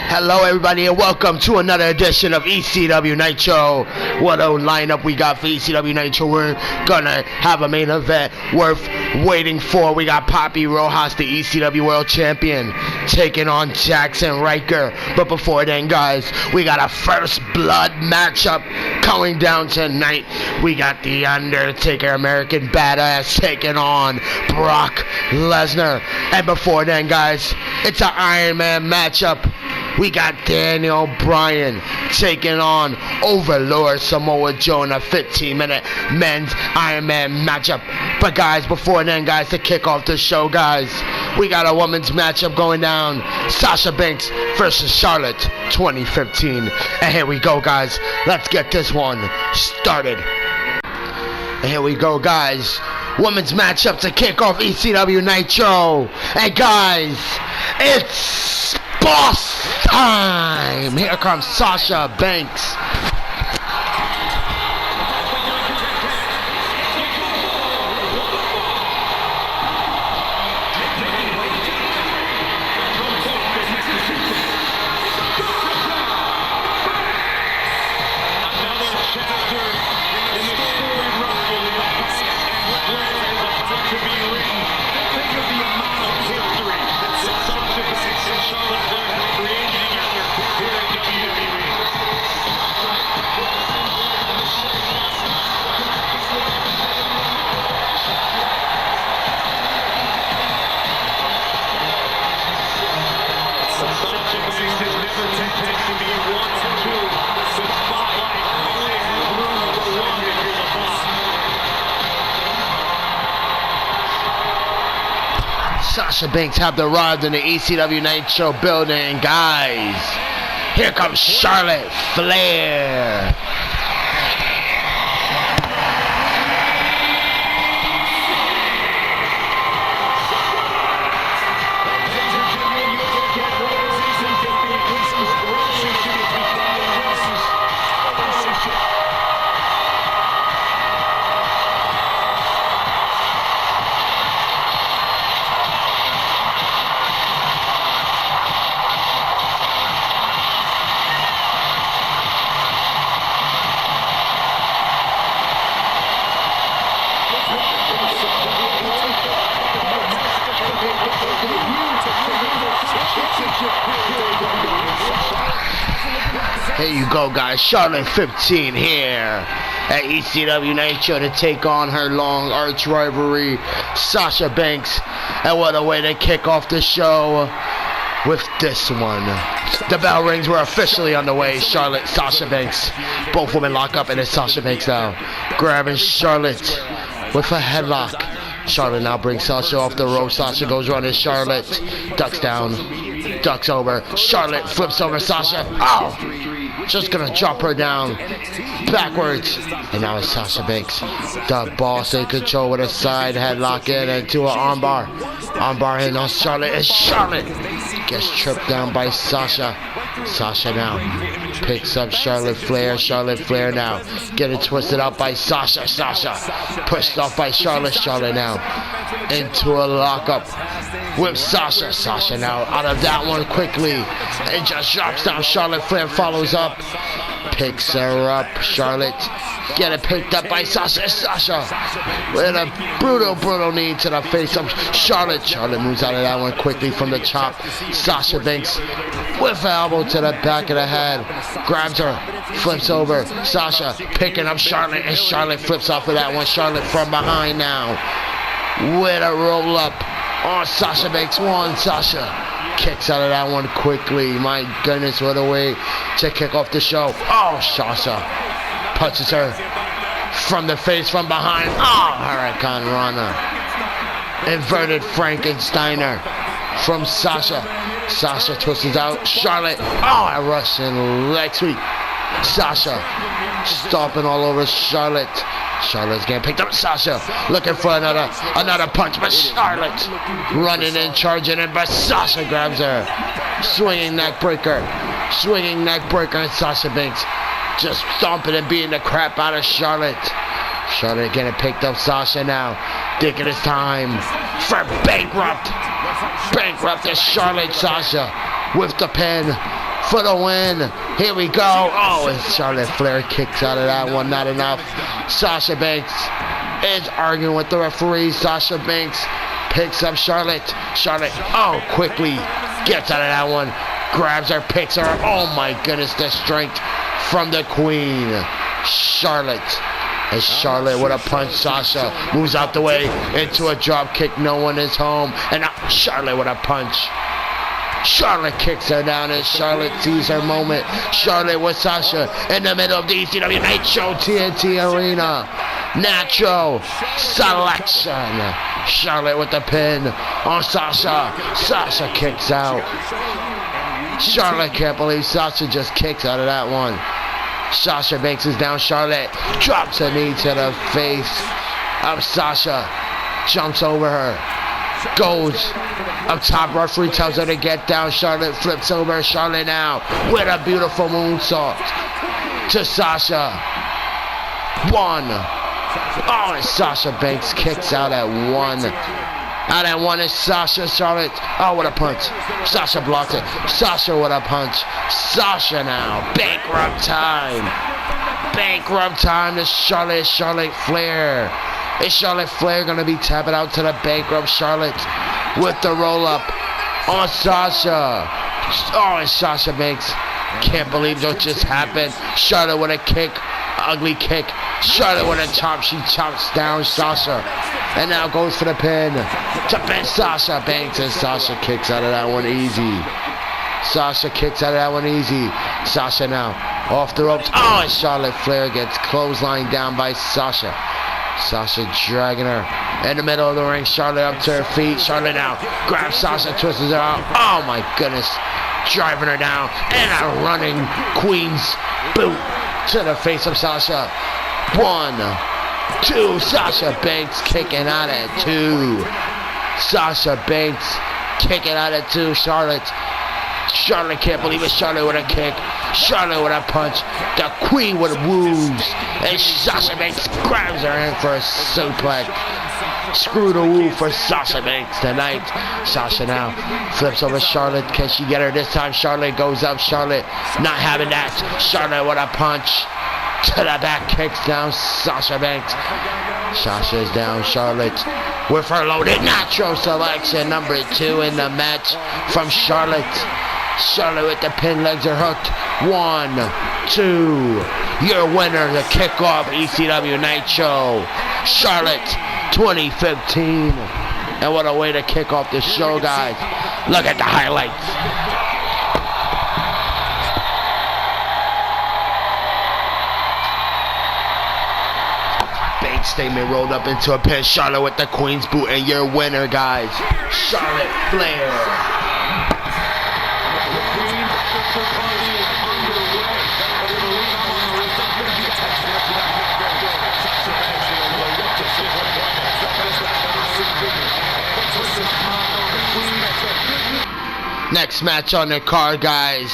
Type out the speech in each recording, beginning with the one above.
Hello everybody and welcome to another edition of ECW Nitro. What a lineup we got for ECW Nitro. We're gonna have a main event worth waiting for. We got Poppy Rojas, the ECW World Champion, taking on Jackson Riker. But before then, guys, we got a first blood matchup going down tonight. We got The Undertaker, American Badass, taking on Brock Lesnar. And before then, guys, it's an Iron Man matchup. We got Daniel Bryan taking on Overlord Samoa Joe in a 15-minute men's Iron Man matchup. But guys, before then, guys, to kick off the show, guys, we got a women's matchup going down. Sasha Banks versus Charlotte 2015. And here we go, guys. Let's get this one started. And here we go, guys. Women's matchup to kick off ECW Nitro. And guys, it's boss time! Here comes Sasha Banks. Sasha Banks have arrived in the ECW Nitro building, guys. Here comes Charlotte Flair. Here you go, guys. Charlotte 15 here at ECW Nitro to take on her long arch rivalry, Sasha Banks. And what a way to kick off the show with this one. The bell rings. We're officially on the way. Charlotte, Sasha Banks. Both women lock up, and it's Sasha Banks now grabbing Charlotte with a headlock. Charlotte now brings Sasha off the rope. Sasha goes running. Charlotte ducks down, ducks over. Charlotte flips over Sasha. Oh! Just gonna drop her down backwards. And now it's Sasha Banks, the boss in control, with a side headlock in into an armbar. Armbar in on Charlotte, and Charlotte gets tripped down by Sasha. Sasha now picks up Charlotte Flair. Charlotte Flair now getting twisted out by Sasha. Sasha pushed off by Charlotte. Charlotte now into a lockup with Sasha. Sasha now out of that one quickly and just drops down. Charlotte Flair follows up, picks her up. Charlotte getting picked up by Sasha. Sasha with a brutal knee to the face of Charlotte. Charlotte moves out of that one quickly from the chop. Sasha Banks with an elbow to the back of the head, grabs her, flips over. Sasha picking up Charlotte, and Charlotte flips off of that one. Charlotte from behind now with a roll up on Sasha Banks. One. Sasha kicks out of that one quickly. My goodness, what a way to kick off the show. Oh, Sasha punches her from the face from behind. Oh, Hurricane Rana. Inverted Frankensteiner from Sasha. Sasha twists out. Charlotte. Oh, a Russian leg sweep. Sasha stomping all over Charlotte. Charlotte's getting picked up. Sasha looking for another punch, but Charlotte running and charging in, but Sasha grabs her. Swinging neck breaker, and Sasha Banks just stomping and beating the crap out of Charlotte. Charlotte getting picked up. Sasha now thinking it's time for bankrupt is Charlotte. Sasha with the pin. for the win. Here we go. Oh, and Charlotte Flair kicks out of that one. Not enough. Sasha Banks is arguing with the referee. Sasha Banks picks up Charlotte. Charlotte, oh, quickly gets out of that one. Grabs her, picks her. Oh my goodness, the strength from the Queen. Charlotte. And Charlotte with a punch. Sasha moves out the way into a drop kick. No one is home. And now Charlotte with a punch. Charlotte kicks her down as Charlotte sees her moment. Charlotte with Sasha in the middle of the ECW Nitro TNT Arena. Nitro selection. Charlotte with the pin on Sasha. Sasha kicks out. Charlotte can't believe Sasha just kicks out of that one. Sasha Banks is down. Charlotte drops a knee to the face of Sasha. Jumps over her. Goes up top. Referee tells her to get down. Charlotte flips over. Charlotte now with a beautiful moonsault to Sasha. One. Oh, and Sasha Banks kicks out at one. Out at one is Sasha. Charlotte. Oh, what a punch. Sasha blocks it. Sasha with a punch. Sasha now. Bankrupt time. Bankrupt time to Charlotte. Charlotte Flair. Is Charlotte Flair going to be tapping out to the bankrupt Charlotte with the roll-up on Sasha? Oh, and Sasha Banks can't believe what just happened. Charlotte with a kick. Ugly kick. Charlotte with a chop. She chops down Sasha. And now goes for the pin. To pin Sasha Banks. And Sasha kicks out of that one easy. Sasha kicks out of that one easy. Sasha now off the ropes. Oh, and Charlotte Flair gets clotheslined down by Sasha. Sasha dragging her in the middle of the ring. Charlotte up to her feet. Charlotte now grabs Sasha, twists her out. Oh my goodness. Driving her down. And a running Queen's boot to the face of Sasha. 1, 2. Sasha Banks kicking out at 2. Sasha Banks kicking out at 2. Charlotte can't believe it. Charlotte with a kick. Charlotte with a punch. The Queen with woos. And Sasha Banks grabs her in for a suplex. Screw the woo for Sasha Banks tonight. Sasha now flips over Charlotte. Can she get her this time? Charlotte goes up. Charlotte not having that. Charlotte with a punch. To the back, kicks down Sasha Banks. Sasha is down. Charlotte with her loaded Nitro selection. Number 2 in the match from Charlotte. Charlotte with the pin, legs are hooked. 1, 2. Your winner, the kickoff ECW Nitro. Charlotte 2015. And what a way to kick off the show, guys. Look at the highlights. Bank statement rolled up into a pin. Charlotte with the Queen's boot. And your winner, guys, Charlotte Flair. Next match on the card, guys.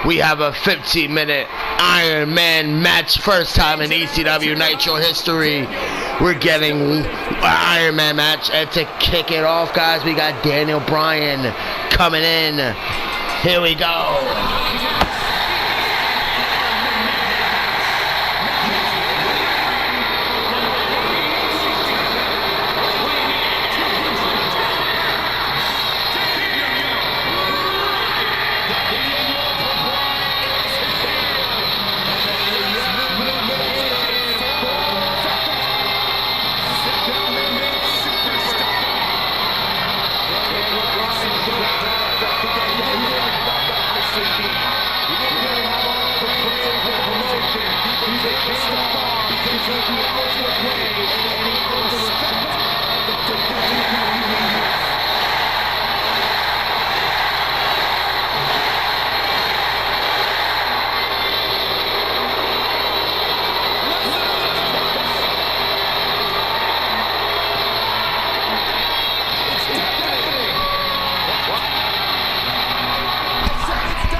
We have a 15-minute Iron Man match. First time in ECW Nitro history. We're getting an Iron Man match. And to kick it off, guys, we got Daniel Bryan coming in. Here we go.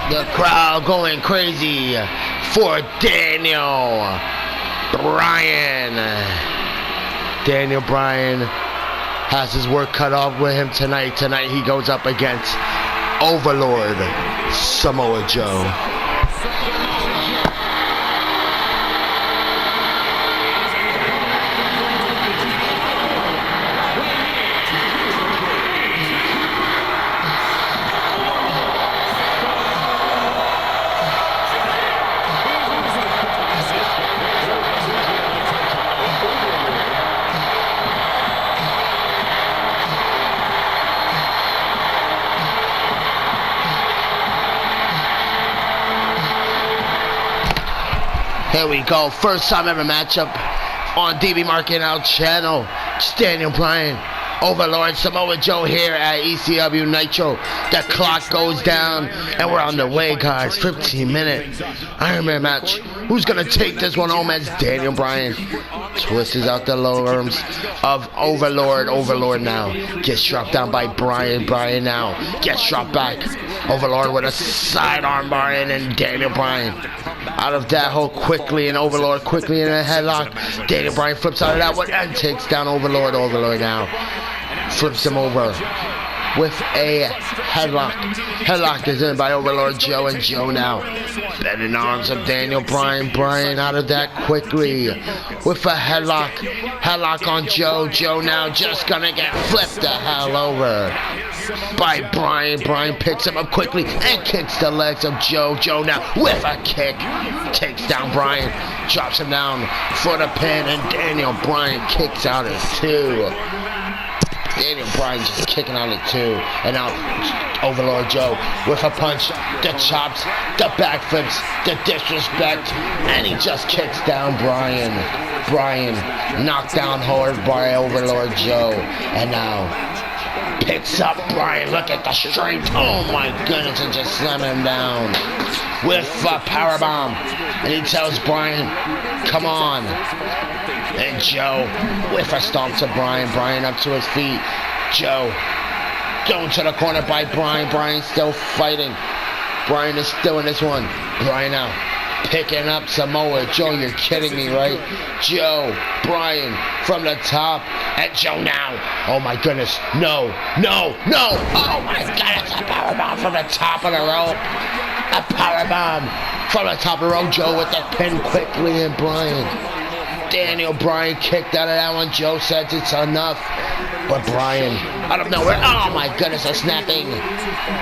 The crowd going crazy for Daniel Bryan. Daniel Bryan has his work cut off with him tonight. Tonight he goes up against Overlord Samoa Joe. Here we go, first time ever matchup on DB Market Out channel. It's Daniel Bryan, Overlord Samoa Joe here at ECW Nitro. The clock goes down and we're on the way, guys. 15-minute Iron Man match. Who's gonna take this one home as Daniel Bryan twists out the lower arms of Overlord. Overlord now gets dropped down by Bryan. Bryan now gets dropped back. Overlord with a sidearm bar in, and Daniel Bryan out of that hole quickly, and Overlord quickly in a headlock. Daniel Bryan flips out of that one and takes down Overlord. Overlord now flips him over with a headlock. Headlock is in by Overlord Joe, and Joe now bending arms of Daniel Bryan. Bryan out of that quickly with a headlock. Headlock on Joe. Joe now just gonna get flipped the hell over by Bryan. Bryan picks him up quickly and kicks the legs of Joe. Joe now with a kick takes down Bryan, drops him down for the pin, and Daniel Bryan kicks out at 2. Daniel Bryan just kicking out at 2, and now Overlord Joe with a punch, the chops, the backflips, the disrespect, and he just kicks down Bryan. Bryan knocked down hard by Overlord Joe, and now picks up Bryan. Look at the strength. Oh my goodness, and just slam him down with a powerbomb. And he tells Bryan, come on. And Joe with a stomp to Bryan. Bryan up to his feet. Joe going to the corner by Bryan. Bryan still fighting. Bryan is still in this one. Bryan now picking up Samoa Joe. You're kidding me, right? Joe, Bryan from the top, and Joe now. Oh my goodness. No, no, no. Oh my goodness. A powerbomb from the top of the rope. A powerbomb from the top of the rope. Joe with the pin quickly, and Bryan. Daniel Bryan kicked out of that one. Joe says it's enough. But Bryan, out of nowhere, oh my goodness, a snapping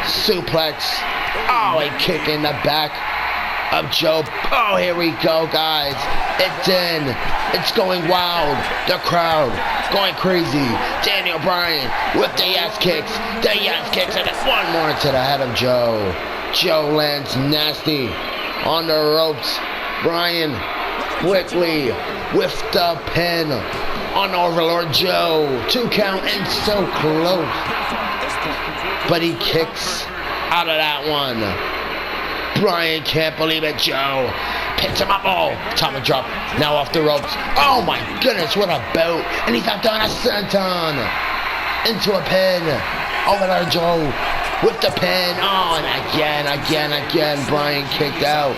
suplex. Oh, a kick in the back of Joe. Oh, here we go, guys. It's in. It's going wild. The crowd going crazy. Daniel Bryan with the ass kicks. The ass kicks, and one more to the head of Joe. Joe lands nasty on the ropes. Bryan quickly with the pin on Overlord Joe. 2 count, and so close. But he kicks out of that one. Bryan can't believe it. Joe picks him up. Oh, atomic drop. Now off the ropes. Oh my goodness, what a bout. And he's up down a senton into a pin. Overlord Joe with the pin. Oh, and again. Bryan kicked out.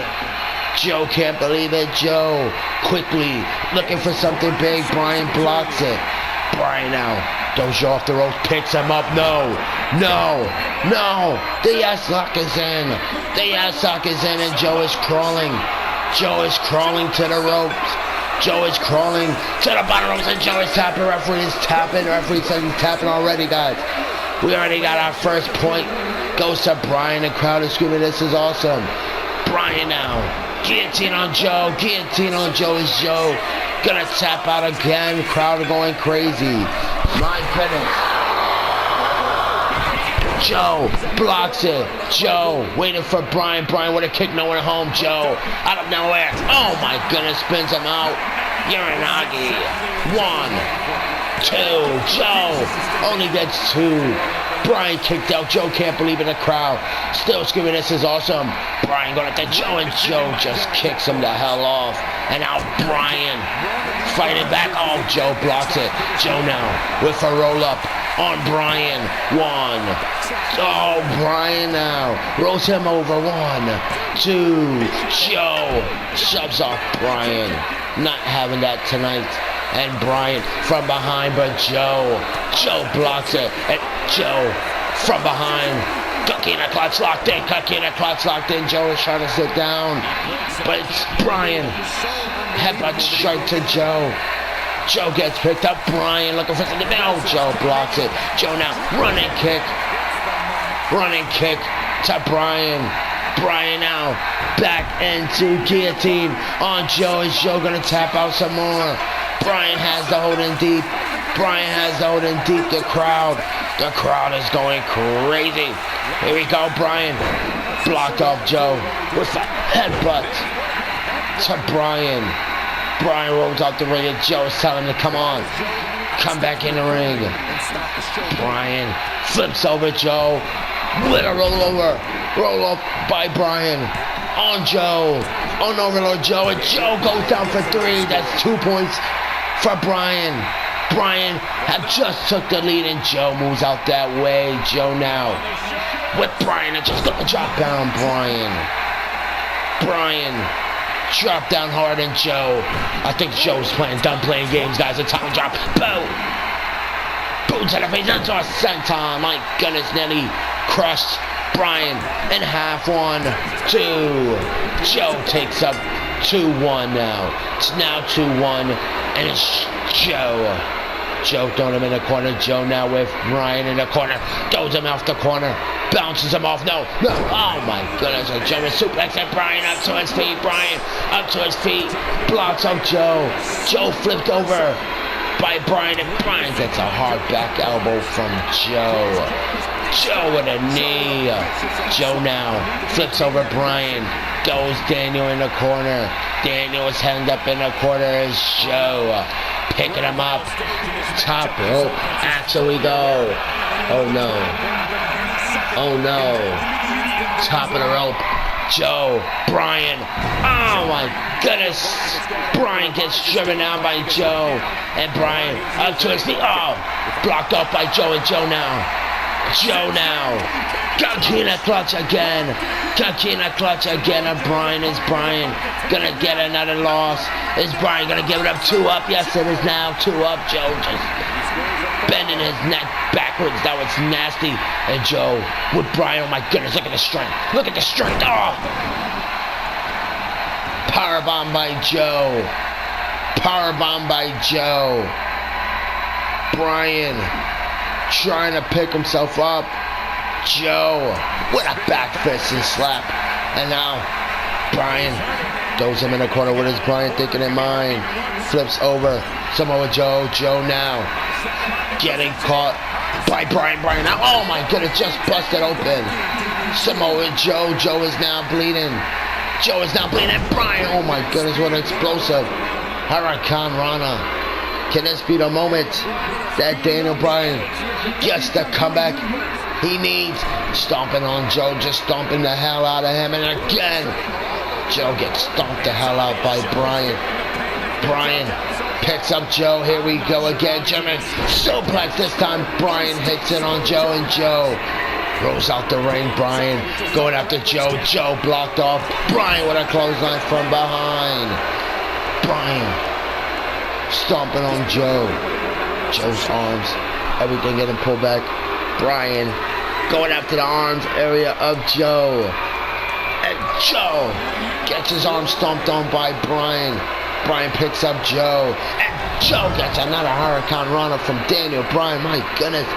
Joe can't believe it. Joe quickly looking for something big. Bryan blocks it. Bryan now goes off the ropes, picks him up. No. The ass lock is in. And Joe is crawling. Joe is crawling to the ropes. Joe is crawling to the bottom ropes, and Joe is tapping. Referee is tapping. Referee says he's tapping already, guys. We already got our first point. Goes to Bryan. The crowd is screaming, this is awesome. Bryan now. Guillotine on Joe. Guillotine on Joe. Is Joe gonna tap out again? Crowd are going crazy. My goodness. Joe blocks it. Joe waiting for Bryan. Bryan with a kick, nowhere home. Joe out of nowhere. Oh my goodness, spins him out. Uranagi. 1, 2. Joe only gets 2. Bryan kicked out. Joe can't believe it. The crowd still screaming, this is awesome. Bryan going at the Joe, and Joe just kicks him the hell off. And now Bryan fighting back. Oh, Joe blocks it. Joe now with a roll up on Bryan. 1. Oh, Bryan now rolls him over. 1, 2. Joe shoves off Bryan. Not having that tonight. And Bryan from behind, but Joe blocks it. And Joe from behind Coquina clutch locked in. Coquina clutch locked in. Joe is trying to sit down. But it's Brian. Headbutt straight to Joe. Joe gets picked up. Brian looking for something. Oh, Joe blocks it. Joe now running kick. Running kick to Brian. Brian now back into guillotine on Joe. Is Joe gonna tap out some more? Brian has the hold in deep. Brian has the hold in deep. The crowd is going crazy. Here we go. Brian blocked off Joe with a headbutt to Brian. Brian rolls out the ring and Joe is telling him to come on. Come back in the ring. Brian flips over Joe with a rollover. Roll up by Brian on Joe. On Overlord Joe. And Joe goes down for 3. That's 2 points for Brian. Brian had just took the lead and Joe moves out that way. Joe now with Brian and just gonna drop down Brian. Brian drop down hard and Joe. I think Joe's done playing games, guys. A time drop. Boom. Boom to the face. That's our senton. My goodness, nearly crushed Brian in half. 1, 2. Joe takes up 2-1 now. It's now 2-1 and it's Joe. Joe throwing him in the corner. Joe now with Brian in the corner. Throws him off the corner. Bounces him off. No. Oh my goodness. And Joe is suplexing Brian up to his feet. Brian up to his feet. Blocks up Joe. Joe flipped over by Brian. And Brian gets a hard back elbow from Joe. Joe with a knee. Joe now flips over Brian. Goes Daniel in the corner. Daniel is hanged up in the corner as Joe picking him up. Top rope. Axel we go. Oh no. Oh no. Top of the rope. Joe. Brian. Oh my goodness. Brian gets driven down by Joe. And Brian up to his feet. Oh. Blocked off by Joe and Joe now. Joe now. Coquina clutch again. Coquina clutch again. And Brian gonna get another loss. Is Brian gonna give it up? 2 up. Yes, it is now 2 up. Joe just bending his neck backwards. That was nasty. And Joe with Brian. Oh my goodness. Look at the strength. Look at the strength. Oh. Powerbomb by Joe. Powerbomb by Joe. Brian trying to pick himself up. Joe with a back fist and slap. And now Brian throws him in the corner. What is Brian thinking in mind? Flips over. Samoa Joe. Joe now getting caught by Brian. Brian now. Oh my goodness, just busted open. Samoa Joe. Joe is now bleeding. Joe is now bleeding. Brian. Oh my goodness, what an explosive Hurricane Rana. Can this be the moment that Daniel Bryan gets the comeback he needs? Stomping on Joe, just stomping the hell out of him. And again, Joe gets stomped the hell out by Brian. Brian picks up Joe. Here we go again. German suplex. This time Brian hits it on Joe, and Joe rolls out the ring. Brian going after Joe. Joe blocked off. Brian with a clothesline from behind. Brian stomping on Joe. Joe's arms, everything getting pulled back. Brian going after the arms area of Joe. And Joe gets his arm stomped on by Brian. Brian picks up Joe. And Joe gets another Hurricane Rana from Daniel Bryan. My goodness.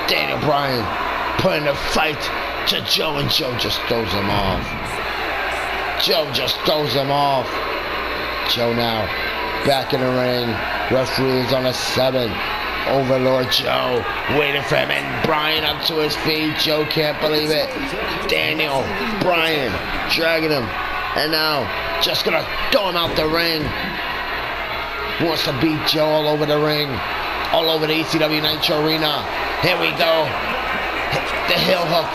Daniel Bryan putting a fight to Joe, and Joe just throws him off. Joe just throws him off. Joe now back in the ring. Referee is on a 7. Overlord Joe waiting for him, and Brian up to his feet. Joe can't believe it. Daniel Bryan dragging him, and now just gonna throw him out the ring. Wants to beat Joe all over the ring, all over the ECW Nitro Arena. Here we go. The heel hook.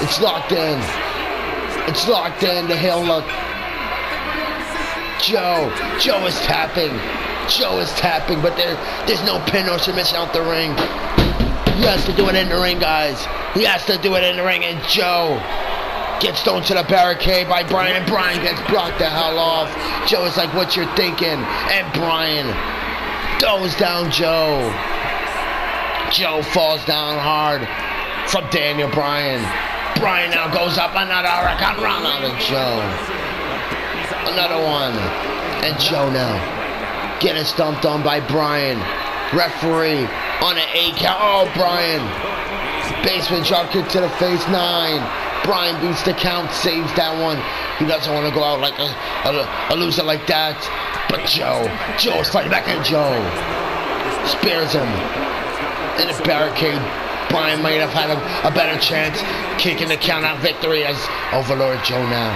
It's locked in. It's locked in. The heel hook. Joe is tapping. Joe is tapping, but there's no pin or submission out the ring. He has to do it in the ring, guys. He has to do it in the ring, and Joe gets thrown to the barricade by Brian, and Brian gets blocked the hell off. Joe is like, what you're thinking? And Brian throws down Joe. Joe falls down hard. from Daniel Bryan. Bryan now goes up another Hurricane Run on Joe. Another one. And Joe now getting stomped on by Bryan. Referee on an 8 count. Oh, Bryan. Basement drop kick to the face, 9. Bryan beats the count, saves that one. He doesn't want to go out like a loser like that. But Joe is fighting back, and Joe spears him in the barricade. Bryan might have had a better chance kicking the count out victory as Overlord Joe now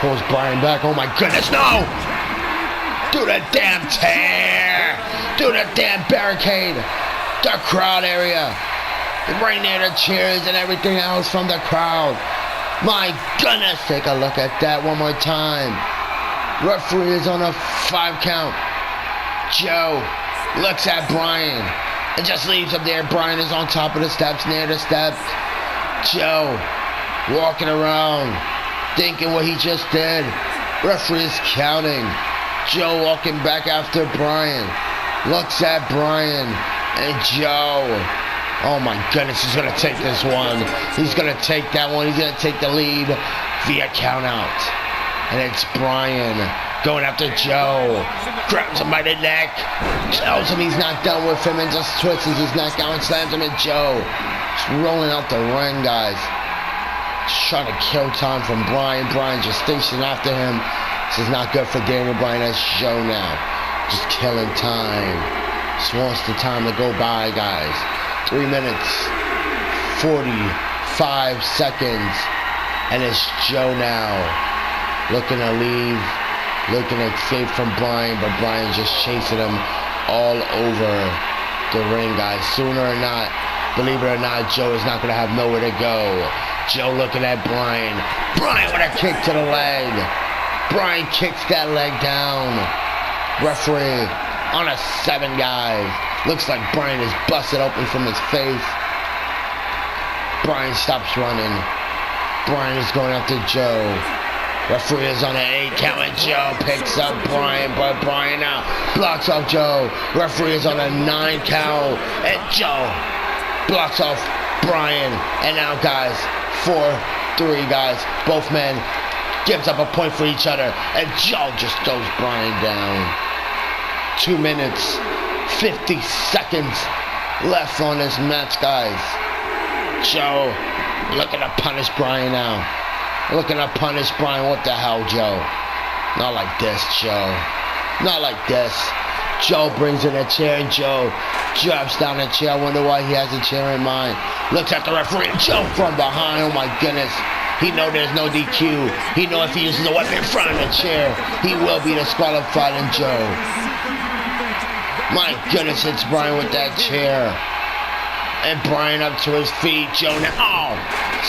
pulls Bryan back. Oh my goodness, no! Do the damn tear! Do the damn barricade! The crowd area! Right near the cheers and everything else from the crowd. My goodness, take a look at that one more time. Referee is on a 5 count. Joe looks at Bryan and just leaves him there. Bryan is on top of the steps, near the steps. Joe walking around, thinking what he just did. Referee is counting. Joe walking back after Bryan. Looks at Bryan and Joe. Oh my goodness, he's going to take this one. He's going to take that one. He's going to take the lead via count out. And it's Bryan going after Joe. Grabs him by the neck. Tells him he's not done with him and just twists his neck out and slams him at Joe. Just rolling out the ring, guys. Just trying to kill time from Bryan. Bryan just station after him. This is not good for Daniel Bryan. That's Joe now. Just killing time. Just wants the time to go by, guys. 3 minutes, 45 seconds, and it's Joe now looking to leave, looking to escape from Bryan, but Bryan just chasing him all over the ring, guys. Sooner or not, believe it or not, Joe is not going to have nowhere to go. Joe looking at Bryan. Bryan with a kick to the leg. Bryan kicks that leg down. Referee on a 7, guys. Looks like Bryan is busted open from his face. Bryan stops running. Bryan is going after Joe. Referee is on an 8 count, and Joe picks up Bryan, but Bryan now blocks off Joe. Referee is on a 9 count, and Joe blocks off Bryan. And now, guys, 4-3, guys. Both men gives up a point for each other, and Joe just throws Bryan down. 2 minutes, 50 seconds left on this match, guys. Joe looking to punish Bryan now. Looking to punish Bryan. What the hell, Joe? Not like this, Joe. Not like this. Joe brings in a chair, and Joe drops down a chair. I wonder why he has a chair in mind. Looks at the referee, and Joe from behind. Oh my goodness. He knows there's no DQ. He knows if he uses a weapon in front of the chair, he will be disqualified, and Joe. My goodness, it's Bryan with that chair. And Bryan up to his feet. Joe now,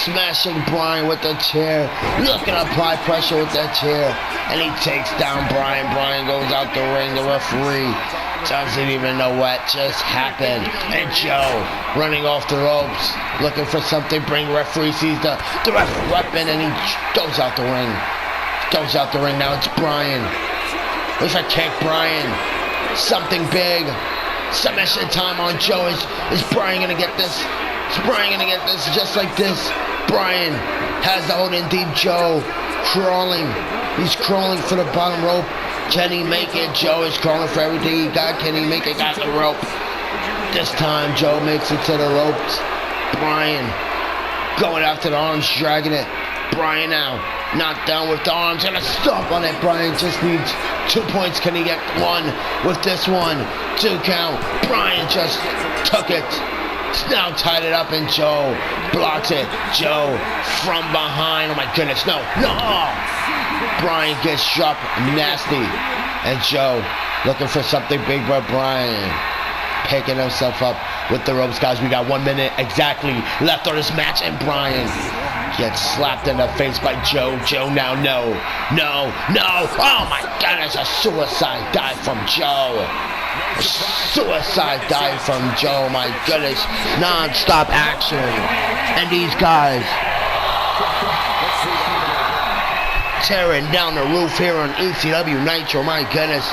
smashing Bryan with the chair. Looking to apply pressure with that chair. And he takes down Bryan. Bryan goes out the ring. The referee doesn't even know what just happened. And Joe running off the ropes, looking for something. Referee sees the weapon, and he goes out the ring. Goes out the ring. Now it's Bryan. There's a kick, Bryan. Something big. Submission time on Joe. Is Bryan gonna get this? Is Bryan gonna get this just like this? Bryan has the hold in deep. Joe crawling. He's crawling for the bottom rope. Can he make it? Joe is crawling for everything he got. Can he make it? Got the rope. This time Joe makes it to the ropes. Bryan going after the arms, dragging it. Bryan now not down with the arms. Gonna stomp on it. Bryan just needs 2 points. Can he get 1 with this one? 2 count. Bryan just took it. Now tied it up, and Joe blocks it. Joe from behind. Oh my goodness, no. Bryan gets dropped nasty. And Joe looking for something big, but Bryan picking himself up with the ropes, guys. We got 1 minute exactly left on this match, and Bryan gets slapped in the face by Joe. Joe now, no. Oh my goodness, a suicide dive from Joe. A suicide dive from Joe, my goodness. Non-stop action. And these guys tearing down the roof here on ECW Nitro. My goodness.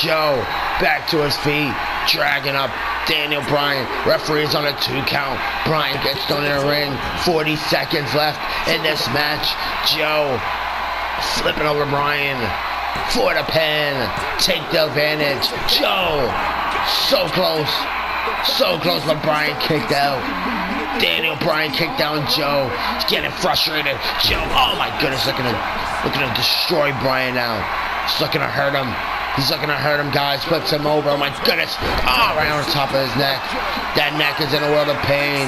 Joe back to his feet, dragging up Daniel Bryan. Referee's on a 2 count. Bryan gets thrown in the ring. 40 seconds left in this match. Joe flipping over Bryan for the pin. Take the advantage. Joe so close. So close, but Bryan kicked out. Daniel Bryan kicked down Joe. He's getting frustrated. Joe, oh my goodness, looking to destroy Bryan now. He's looking to hurt him. He's looking to hurt him, guys. Flips him over. Oh my goodness. Oh, right on top of his neck. That neck is in a world of pain.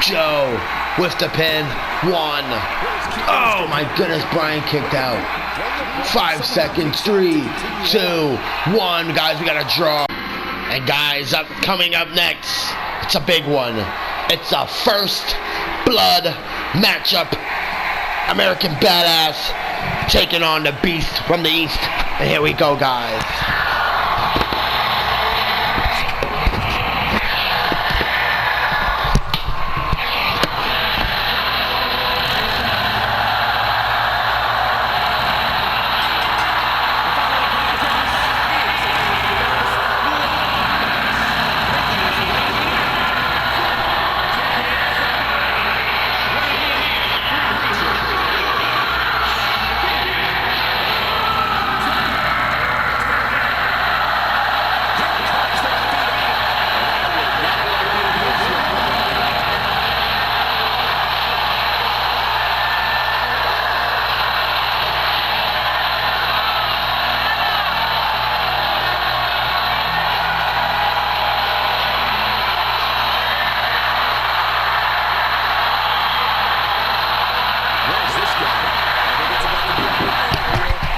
Joe with the pin. 1. Oh my goodness, Bryan kicked out. 5 seconds. 3, 2, 1. Guys, we got a draw. And guys, coming up next, it's a big one. It's a first blood matchup. American Badass taking on the Beast from the East. And here we go, guys.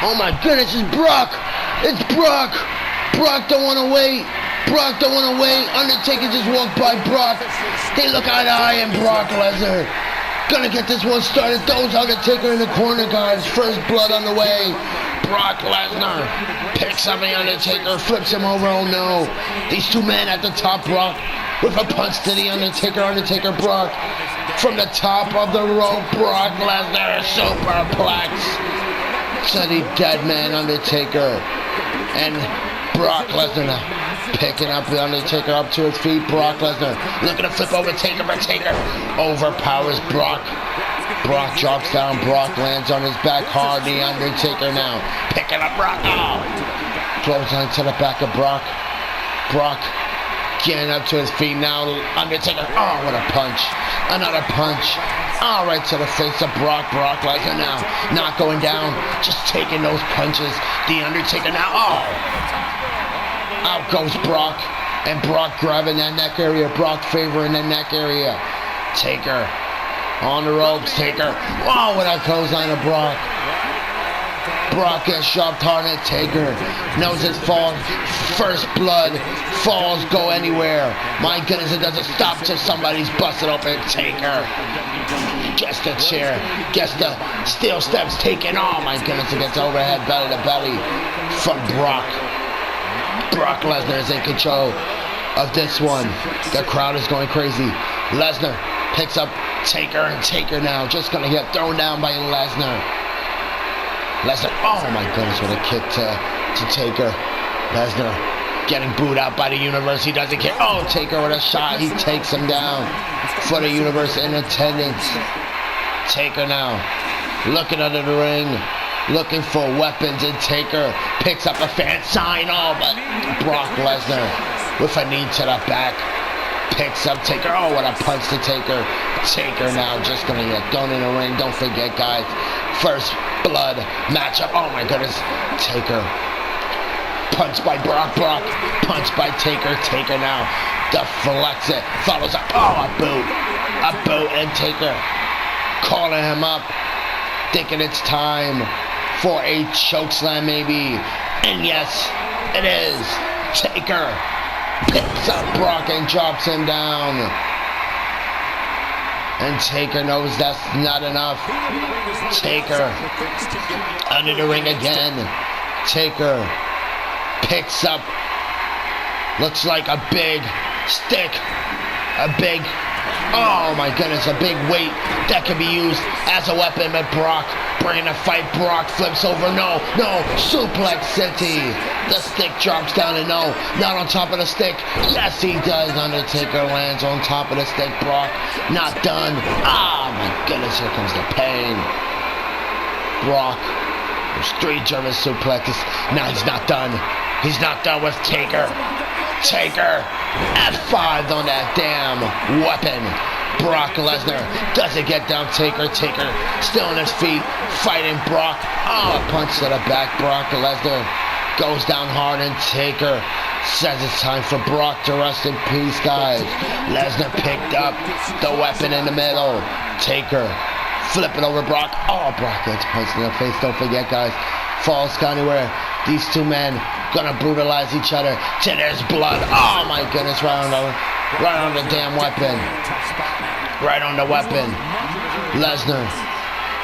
Oh my goodness, it's Brock! It's Brock! Brock don't want to wait! Brock don't want to wait! Undertaker just walked by Brock. They look eye to eye and Brock Lesnar. Gonna get this one started. Throws Undertaker in the corner, guys. First blood on the way. Brock Lesnar picks up the Undertaker, flips him over. Oh no. These two men at the top. Brock with a punch to the Undertaker. Undertaker, Brock. From the top of the rope, Brock Lesnar is superplex. To the dead man Undertaker. And Brock Lesnar now picking up the Undertaker up to his feet. Brock Lesnar looking to flip over Taker, but Taker overpowers Brock. Brock drops down. Brock lands on his back hard. The Undertaker now picking up Brock. Oh! Clothesline to the back of Brock. Brock getting up to his feet now. Undertaker. Oh, what a punch. Another punch. All right to the face of Brock. Brock Lesnar now not going down, just taking those punches. The Undertaker now. Oh! Out goes Brock, and Brock grabbing that neck area. Brock favoring the neck area. Taker on the ropes. Taker. Wow, what a clothesline of Brock. Brock gets shoved hard at Taker. Knows his fall. First blood. Falls go anywhere. My goodness, it doesn't stop till somebody's busted open. Taker. Gets the chair. Gets the steel steps taken. Oh my goodness, it gets overhead belly to belly from Brock. Brock Lesnar is in control of this one. The crowd is going crazy. Lesnar picks up Taker, and Taker now just gonna get thrown down by Lesnar. Lesnar, oh my goodness, what a kick to Taker. Lesnar getting booed out by the universe. He doesn't care. Oh, Taker with a shot. He takes him down for the universe in attendance. Taker now looking under the ring, looking for weapons, and Taker picks up a fan sign. Oh, but Brock Lesnar with a knee to the back picks up Taker. Oh, what a punch to Taker. Taker now just gonna get thrown in the ring. Don't forget, guys, first blood matchup. Oh my goodness. Taker punched by Brock. Brock punched by Taker. Taker now deflects it. Follows up. Oh, a boot. A boot, and Taker calling him up, thinking it's time for a chokeslam maybe. And yes, it is. Taker picks up Brock and drops him down. And Taker knows that's not enough. Taker under the ring again. Taker picks up, looks like a big stick, a big Oh my goodness, a big weight that can be used as a weapon by Brock. Bringing the fight, Brock flips over, no, suplex city. The stick drops down and no, not on top of the stick. Yes, he does. Undertaker lands on top of the stick, Brock. Not done. Ah, my goodness, here comes the pain. Brock, there's 3 German suplexes. Now he's not done. He's not done with Taker. Taker, F5 on that damn weapon. Brock Lesnar doesn't get down Taker. Taker still on his feet, fighting Brock. Oh, a punch to the back. Brock Lesnar goes down hard, and Taker says it's time for Brock to rest in peace, guys. Lesnar picked up the weapon in the middle. Taker flipping over Brock. Oh, Brock gets punched in the face. Don't forget, guys, falls anywhere. These 2 men gonna brutalize each other till there's blood. Oh my goodness, right on the damn weapon. Right on the weapon. Lesnar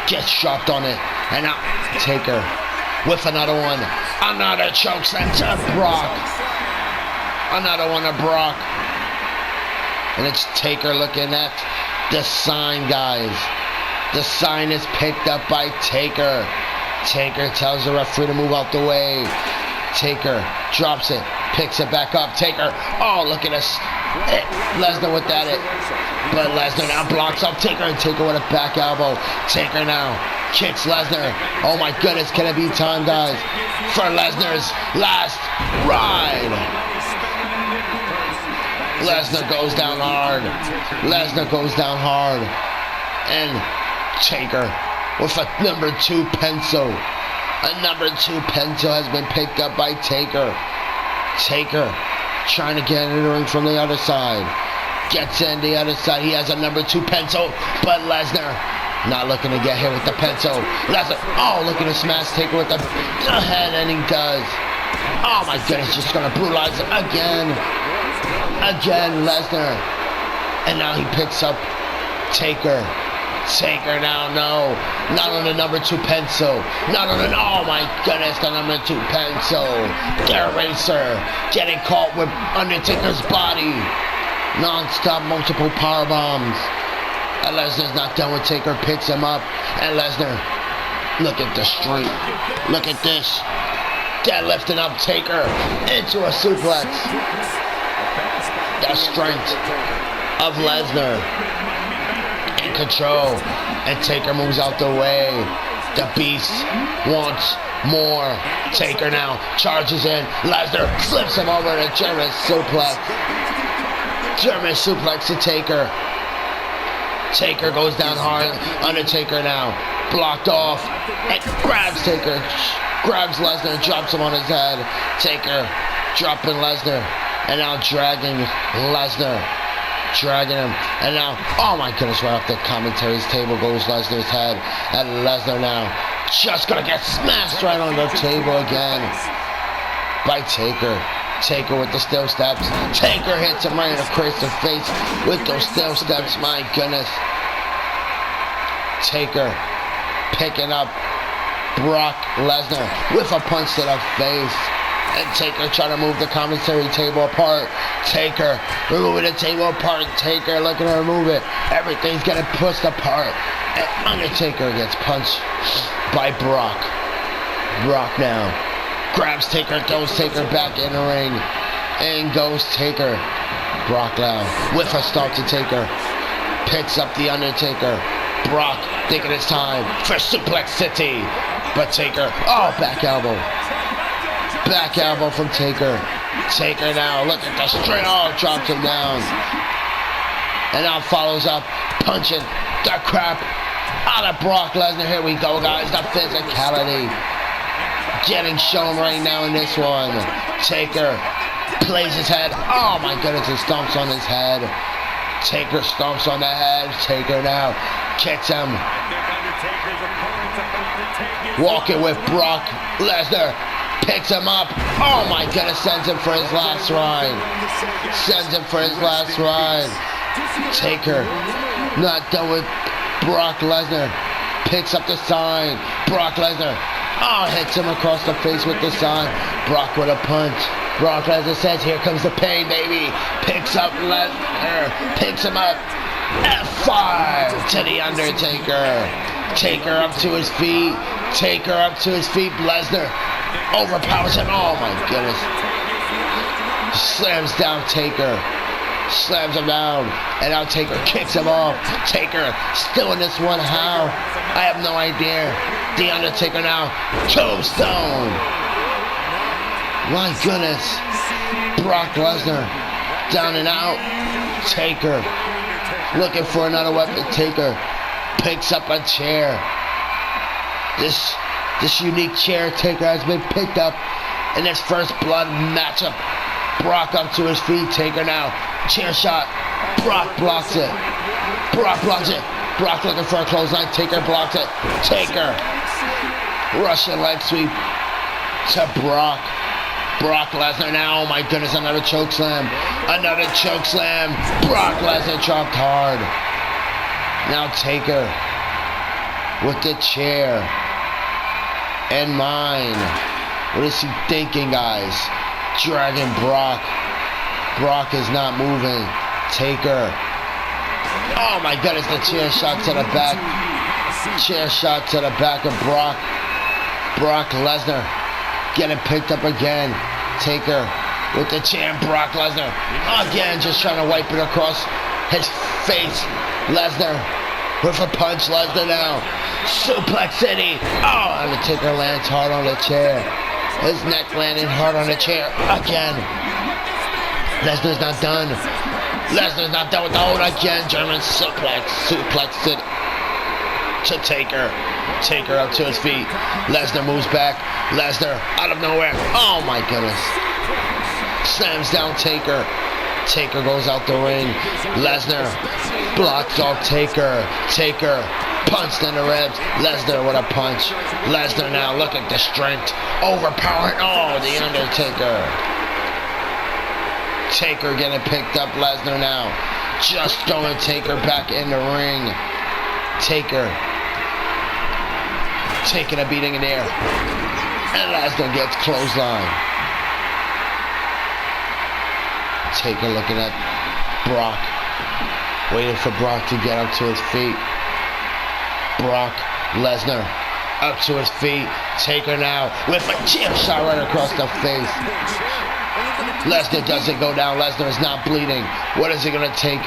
gets dropped on it. And now Taker with another one. Another choke slam to Brock. Another one to Brock. And it's Taker looking at the sign, guys. The sign is picked up by Taker. Taker tells the referee to move out the way. Taker drops it, picks it back up. Taker, oh, look at us. Lesnar with that it. But Lesnar now blocks up Taker, and Taker with a back elbow. Taker now kicks Lesnar. Oh my goodness, can it be time, guys, for Lesnar's last ride? Lesnar goes down hard. Lesnar goes down hard. And Taker with a number 2 pencil. A number 2 pencil has been picked up by Taker. Taker trying to get in the ring from the other side. Gets in the other side. He has a number 2 pencil, but Lesnar not looking to get hit with the pencil. Lesnar, oh, looking to smash Taker with the head, and he does. Oh my goodness, just gonna brutalize him again. Again, Lesnar. And now he picks up Taker. Taker now, no, not on the number 2 pencil, not on the, oh my goodness, the number 2 pencil. The Eraser getting caught with Undertaker's body. Non-stop multiple power bombs. And Lesnar's not done with Taker, picks him up, and Lesnar, look at the strength, look at this. Deadlifting up Taker into a suplex. The strength of Lesnar. In control, and Taker moves out the way. The Beast wants more. Taker now charges in. Lesnar flips him over to German suplex. German suplex to Taker. Taker goes down hard. Undertaker now blocked off and grabs Taker. Grabs Lesnar, drops him on his head. Taker dropping Lesnar, and now dragging Lesnar. Dragging him, and now, oh my goodness, right off the commentary's table goes Lesnar's head, and Lesnar now just gonna get smashed right on the table again by Taker. Taker with the steel steps. Taker hits him right across the face with those steel steps, my goodness. Taker picking up Brock Lesnar with a punch to the face. And Taker trying to move the commentary table apart. Taker removing the table apart. Taker looking to remove it. Everything's getting pushed apart. And Undertaker gets punched by Brock. Brock now grabs Taker, throws Taker back in the ring. In goes Taker. Brock now with a start to Taker. Picks up the Undertaker. Brock thinking it's time for Suplex City. But Taker, oh, back elbow. Back elbow from Taker. Taker now, look at the straight, oh, drops him down. And now follows up, punching the crap out of Brock Lesnar. Here we go, guys, the physicality getting shown right now in this one. Taker plays his head, oh my goodness, he stomps on his head. Taker stomps on the head. Taker now kicks him. Walking with Brock Lesnar. Picks him up. Oh my goodness, sends him for his last ride. Sends him for his last ride. Taker not done with Brock Lesnar. Picks up the sign. Brock Lesnar, oh, hits him across the face with the sign. Brock with a punch. Brock Lesnar says, here comes the pain, baby. Picks up Lesnar. Picks him up. F5 to The Undertaker. Taker up to his feet. Taker up to his feet. Lesnar overpowers him. Oh my goodness. Slams down Taker. Slams him down. And now Taker kicks him off. Taker still in this one. How? I have no idea. The Undertaker now. Tombstone. My goodness. Brock Lesnar down and out. Taker looking for another weapon. Taker picks up a chair. This unique chair Taker has been picked up in this first blood matchup. Brock up to his feet. Taker now. Chair shot. Brock blocks it. Brock blocks it. Brock looking for a clothesline. Taker blocks it. Taker. Russian leg sweep to Brock. Brock Lesnar now. Oh my goodness. Another choke slam. Another choke slam. Brock Lesnar dropped hard. Now Taker with the chair in mind. What is he thinking, guys? Dragging Brock. Brock is not moving. Taker. Oh my goodness, the chair shot to the back. Chair shot to the back of Brock. Brock Lesnar getting picked up again. Taker with the chair. Brock Lesnar again just trying to wipe it across his face. Lesnar with a punch. Lesnar now. Suplex City. Oh, and the Taker lands hard on the chair. His neck landing hard on the chair again. Lesnar's not done. Lesnar's not done with the hold again. German suplex. Suplex City to Taker. Taker up to his feet. Lesnar moves back. Lesnar out of nowhere. Oh my goodness. Slams down Taker. Taker goes out the ring. Lesnar blocks off Taker. Taker punched in the ribs. Lesnar with a punch. Lesnar now, look at the strength. Overpowering. Oh, the Undertaker. Taker getting picked up. Lesnar now just throwing Taker back in the ring. Taker taking a beating in the air. And Lesnar gets clothesline. Taker looking at Brock. Waiting for Brock to get up to his feet. Brock Lesnar up to his feet. Taker now with a chair shot right across the face. Lesnar doesn't go down. Lesnar is not bleeding. What is it going to take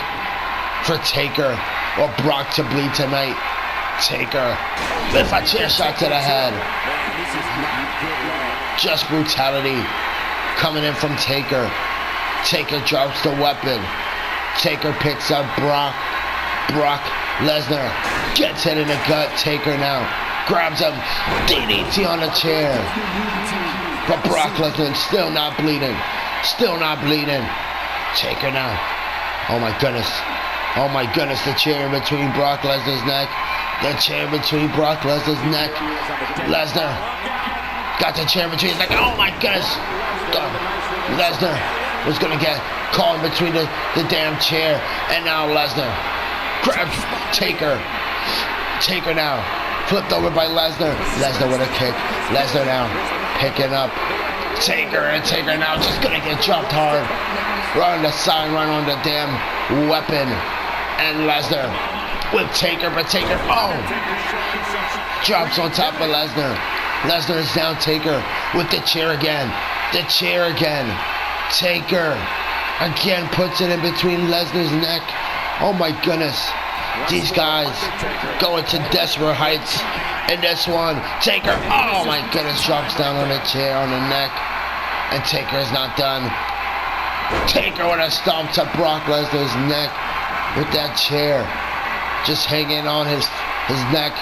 for Taker or Brock to bleed tonight? Taker with a chair shot to the head. Just brutality coming in from Taker. Taker drops the weapon. Taker picks up Brock. Brock Lesnar gets hit in the gut. Taker now grabs him. DDT on the chair. But Brock Lesnar still not bleeding. Still not bleeding. Taker now. Oh my goodness. Oh my goodness. The chair in between Brock Lesnar's neck. The chair between Brock Lesnar's neck. Lesnar got the chair between his neck. Oh my goodness. Lesnar was going to get caught in between the damn chair. And now Lesnar grabs Taker. Taker now flipped over by Lesnar. Lesnar with a kick. Lesnar now picking up Taker. And Taker now just going to get dropped hard. Run on the side, run on the damn weapon. And Lesnar with Taker, but Taker, oh! Drops on top of Lesnar. Lesnar is down. Taker with the chair again. The chair again. Taker again puts it in between Lesnar's neck. Oh my goodness. These guys going to desperate heights in this one. Taker, oh my goodness, drops down on the chair on the neck. And Taker is not done. Taker with a stomp to Brock Lesnar's neck with that chair. Just hanging on his neck.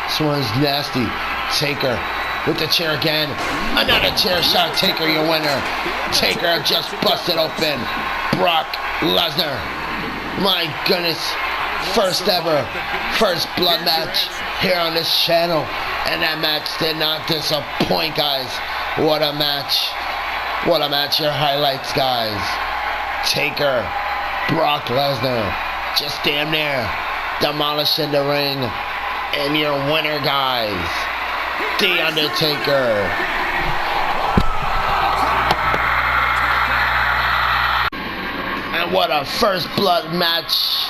This one's nasty. Taker with the chair again. Another chair shot. Taker, your winner. Taker just busted open Brock Lesnar. My goodness. First ever. First blood match here on this channel. And that match did not disappoint, guys. What a match. What a match. Your highlights, guys. Taker. Brock Lesnar. Just damn near demolishing the ring. And your winner, guys. The Undertaker. And what a first blood match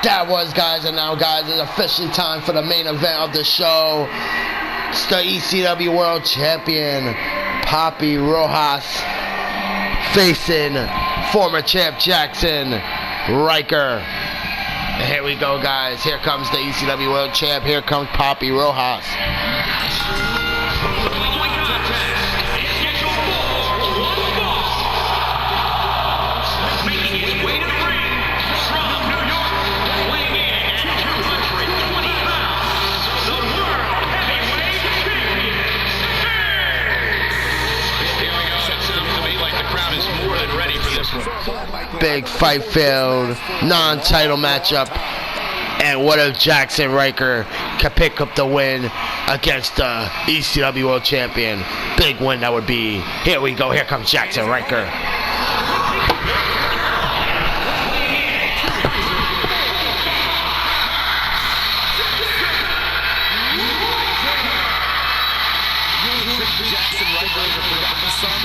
That was, guys, and now, guys, it's officially time for the main event of the show. It's the ECW World Champion, Papi Rojas, facing former champ Jackson Riker. And here we go, guys. Here comes the ECW World Champ. Here comes Papi Rojas. Big fight-filled, non-title matchup. And what if Jackson Riker can pick up the win against the ECW World Champion? Big win that would be. Here we go. Here comes Jackson Riker. Jackson Riker is a forgotten son.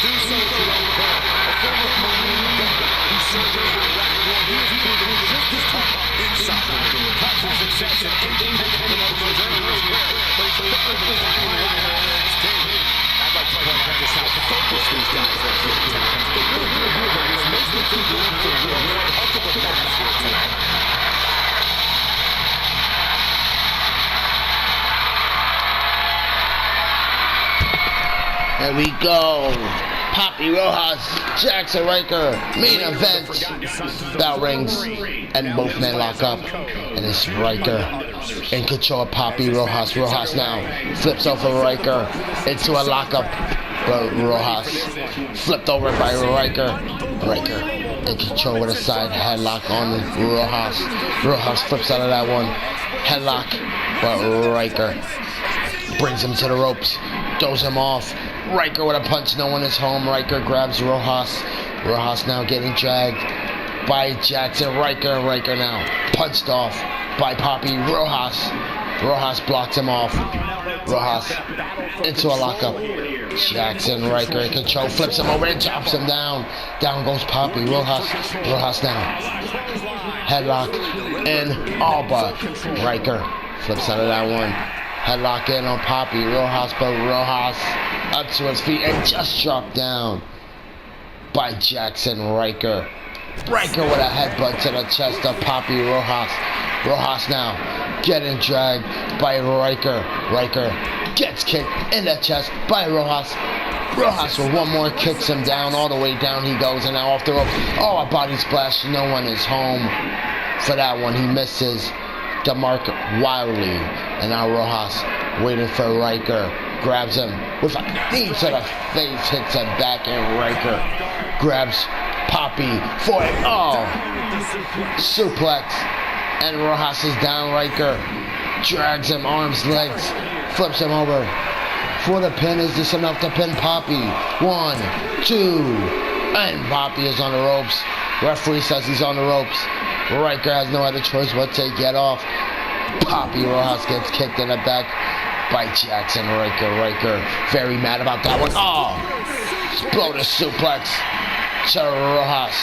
Do so to Riker. A former Marine gunner who served in Iraq War. He has proven just as tough inside the ring. Has his success in independent promotions early in his career, but he's quicker than climbing the ladder in NXT. I'd like to point out just how focused these guys are here tonight. They really do here, but it's mostly through the world for real. Heck of a match here tonight. There we go. Papi Rojas, Jackson Riker, main event. Bell rings, and both men lock up. And it's Riker in control of Papi Rojas. Rojas now flips over Riker into a lockup. But Rojas flipped over by Riker. Riker in control with a side headlock on Rojas. Rojas flips out of that one. Headlock, but Riker brings him to the ropes, throws him off. Riker with a punch, no one is home. Riker grabs Rojas. Rojas now getting dragged by Jackson Riker. Riker now punched off by Papi Rojas. Rojas blocks him off. Rojas into a lockup. Jackson Riker in control, flips him over and chops him down. Down goes Papi Rojas. Rojas now headlock in all but Riker flips out of that one. Headlock in on Papi Rojas, but Rojas up to his feet and just dropped down by Jackson Riker. Riker with a headbutt to the chest of Papi Rojas. Rojas now getting dragged by Riker. Riker gets kicked in the chest by Rojas. Rojas with one more kicks him down. All the way down he goes, and now off the rope. Oh, a body splash. No one is home for that one. He misses the mark wildly. And now Rojas waiting for Riker. Grabs him with a knee to the face, hits him back, and Riker grabs Papi for it. Oh, suplex, and Rojas is down. Riker drags him, arms, legs, flips him over for the pin. Is this enough to pin Papi? 1, 2, and Papi is on the ropes. Referee says he's on the ropes. Riker has no other choice but to get off. Papi Rojas gets kicked in the back by Jackson Riker. Riker very mad about that one. Oh, exploded suplex to Rojas.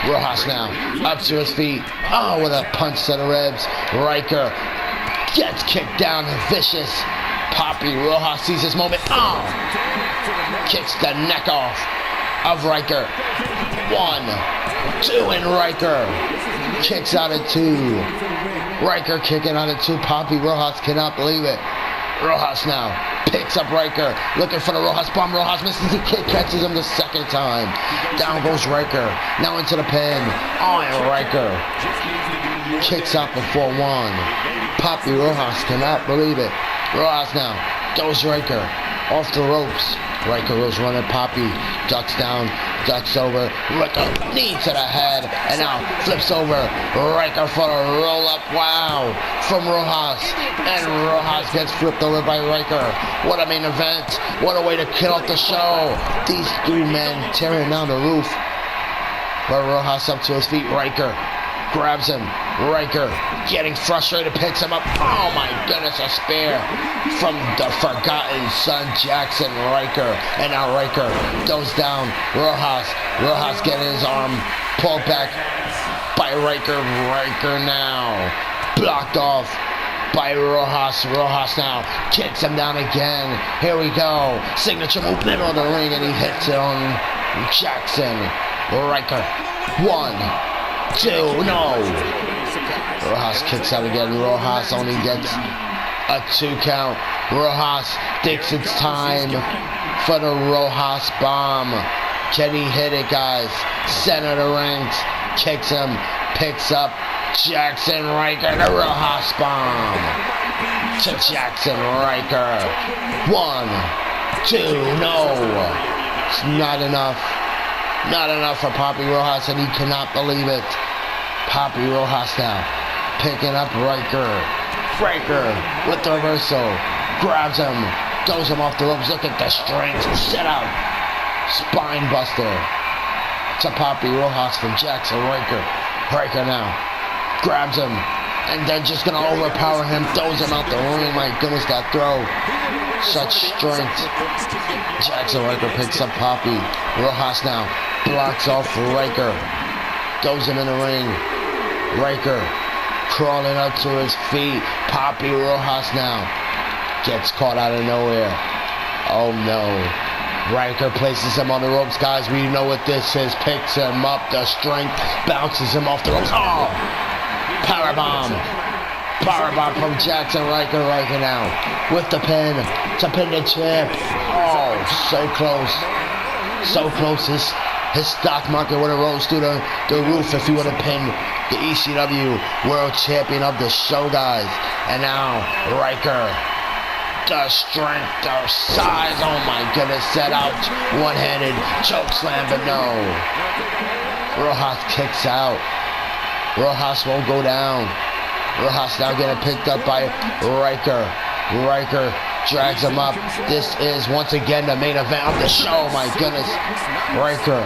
Rojas now up to his feet. Oh, with a punch to the ribs. Riker gets kicked down, vicious. Papi Rojas sees his moment. Oh, kicks the neck off of Riker. 1, 2, and Riker kicks out at 2. Riker kicking out at 2. Papi Rojas cannot believe it. Rojas now picks up Riker, looking for the Rojas bomb. Rojas misses the kick, catches him the second time. Down goes Riker, now into the pin. Oh, and Riker kicks out before 1. Papi Rojas cannot believe it. Rojas now goes Riker off the ropes. Riker was running. Papi ducks down, ducks over. Riker knee to the head, and now flips over. Riker for a roll up. Wow, from Rojas, and Rojas gets flipped over by Riker. What a main event! What a way to kill off the show. These 3 men tearing down the roof. But Rojas up to his feet. Riker grabs him. Riker getting frustrated, picks him up. Oh my goodness, a spear from the forgotten son, Jackson Riker. And now Riker goes down. Rojas getting his arm pulled back by Riker. Riker now blocked off by Rojas. Rojas now kicks him down again. Here we go. Signature move, middle of the ring, and he hits it on Jackson. Riker. 1, 2, no. Rojas kicks out again. Rojas only gets a 2 count. Rojas thinks it's time for the Rojas bomb. Can he hit it, guys? Center of the rings. Kicks him. Picks up Jackson Riker. The Rojas bomb to Jackson Riker. 1, 2, no. It's not enough. Not enough for Papi Rojas, and he cannot believe it. Papi Rojas now picking up Riker. Riker with the reversal. Grabs him. Throws him off the ropes. Look at the strength. Set out. Spine buster to Papi Rojas from Jackson Riker. Riker now grabs him and then just gonna overpower him. Throws him out the ring. My goodness, that throw. Such strength. Jackson Riker picks up Papi. Rojas now blocks off Riker. Throws him in the ring. Riker crawling up to his feet. Papi Rojas now gets caught out of nowhere. Oh no. Riker places him on the ropes, guys. We know what this is. Picks him up. The strength bounces him off the ropes. Oh! Powerbomb. Powerbomb from Jackson Riker. Riker now with the pin to pin the champ. Oh, so close. So close. His stock market would have rose through the roof if he would have pinned the ECW World Champion of the show, guys. And now Riker. The strength, the size, oh my goodness, set out, one-handed choke slam, but no. Rojas kicks out. Rojas won't go down. Rojas now getting picked up by Riker. Riker drags him up. This is once again the main event of the show, my goodness. Riker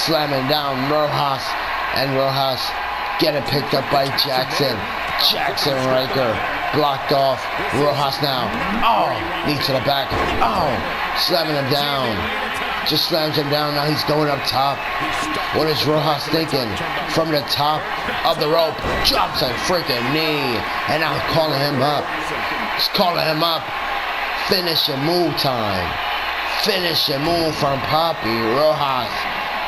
slamming down Rojas, and Rojas getting picked up by Jackson. Jackson Riker blocked off. Rojas now. Oh, knee to the back. Oh, slamming him down. Just slams him down. Now he's going up top. What is Rojas thinking? From the top of the rope, drops a freaking knee. And now calling him up. He's calling him up. Finishing move time. Finishing move from Papi Rojas.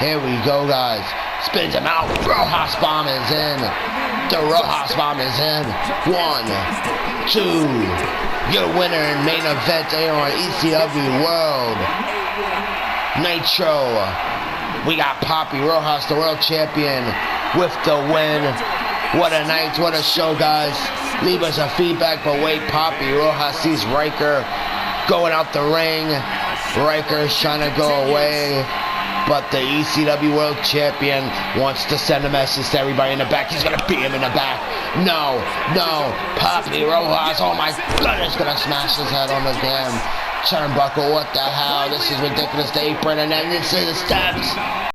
Here we go, guys. Spins him out. Rojas bomb is in. The Rojas bomb is in. 1, 2. Your winner in main event here on ECW World Nitro. We got Papi Rojas, the world champion, with the win. What a night, what a show, guys. Leave us a feedback, but wait, Papi Rojas sees Riker going out the ring. Riker's trying to go away. But the ECW World Champion wants to send a message to everybody in the back. He's going to beat him in the back. No, no. Papi Rojas, oh my goodness, going to smash his head on the damn turnbuckle. What the hell? This is ridiculous. The apron, and then this is the steps.